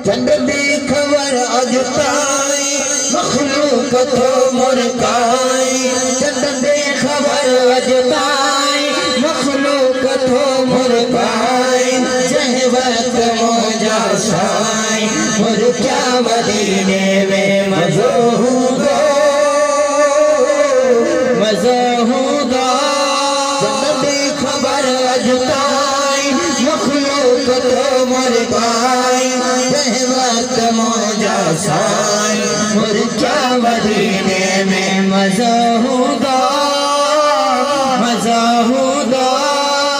चंद दी खबर अज ताई मखलूक तो मुरकाई। चंद दी खबर अज ताई मखलूक तो मुरकाई। जह वक्त मौजा साई मुर क्या मदीने में मज़ो होगा मज़ो होगा। चंद दी खबर अज ताई मखलूक तो मुरकाई। जह वक्त मौजा साई मुर क्या मदीने में मज़ो होगा मज़ो होगा।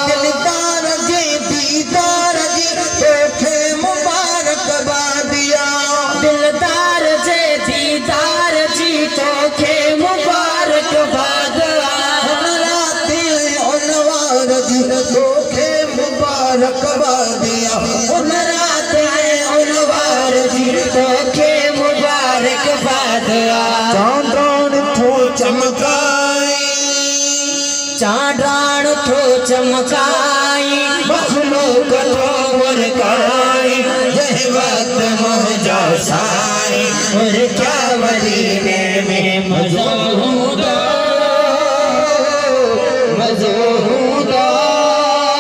दिलदार जी दीदार जी तोखे मुबारकबादिया। दिलदार जी दीदार जी तोखे मुबारकबादिया। राते उनवार जी तोखे मुबारकबादिया। राते उनवार जी तोखे मुबारकबादिया। चांदरान थो चमकाई चांदरान थो चमकाई मखलूक तो मुरकाई। जह वक्त मौजा साई और क्या मदीने में मज़ो होगा मज़ो होगा।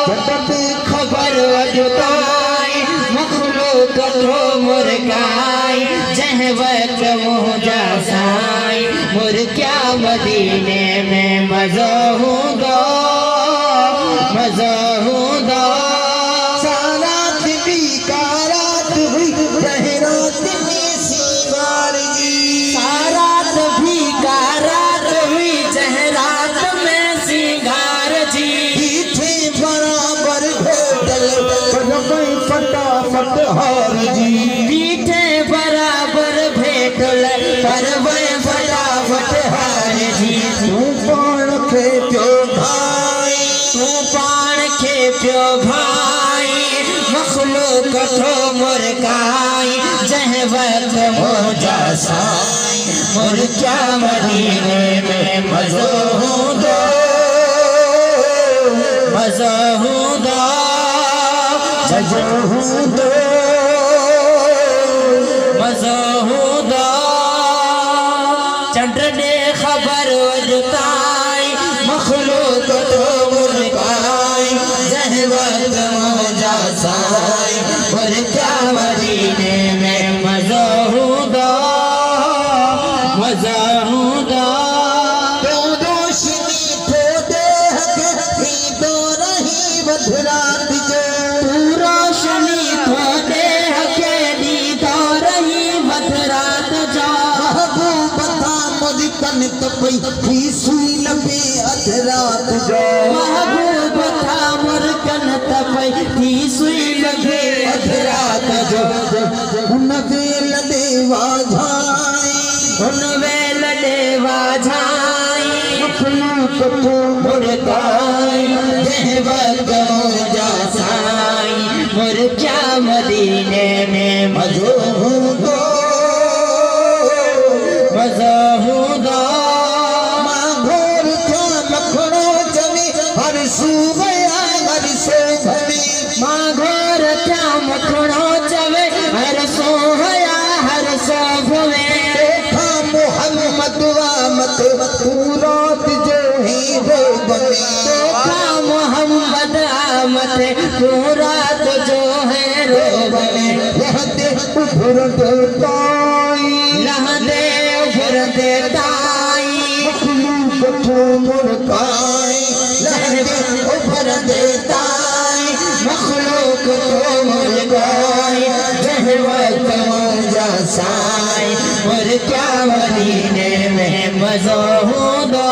जब खबर अज ताई मखलूक तो मुरकाई। जह वक्त मौजा साई मुर क्या मदीने में मज़ो होगा मज़ो होगा। सारात भी कारात हुई जहरात में सिंगार जी। सारात भी कारात हुई जहरात में सिंगार जी। पीछे बराबर भेटल पर फटाफट हार जी। पीछे बराबर भेटल पर फटाफट हार जी। तू पाण खे प्यो भाई तू पाण खे प्यो भाई मखलूक थो मुरकाई। जह वक्त मौजा साई मुर क्या मदीने में मज़ो होगा मज़ो होगा मज़ो होगा मज़ो होगा। चंद्र ने खबर अज ताई मखलूक तो मुरकाई। जह वक्त मौजा साई और क्या मदीने में मज़ो होगा मज़ो होगा। तो रोशनी तो देह के दो रही बधरात जो। तू रोशनी तो देह के दो रही बधरात जो। कन तपई ही सुई लबे अधरात जो। महबूब था मुर कन तपई ही सुई लबे अधरात जो। उन वेल देवा झाई उन वेल देवा झाई मखलूक तो मुरकाई। जह वक्त मौजा साई मुर क्या मदीने में मज़ो होगा मज़ो होगा। मां घोर था मखणो चवी हर सू गया हर सो भली। मां घोर था मखणो चवे हर सो गया हर सो भले। देखा मोहम्मद आमत तू रात जो ही रो बने। देखा मोहम्मद आमत तू रात जो है रो बने। रहते उभर देताई रहते उभर देताई मखलूक तो मुरकाई। रहते उभर देताई मखलूक तो मुरकाई। जह वक्त मौजा साई और क्या मदीने में मज़ो होगा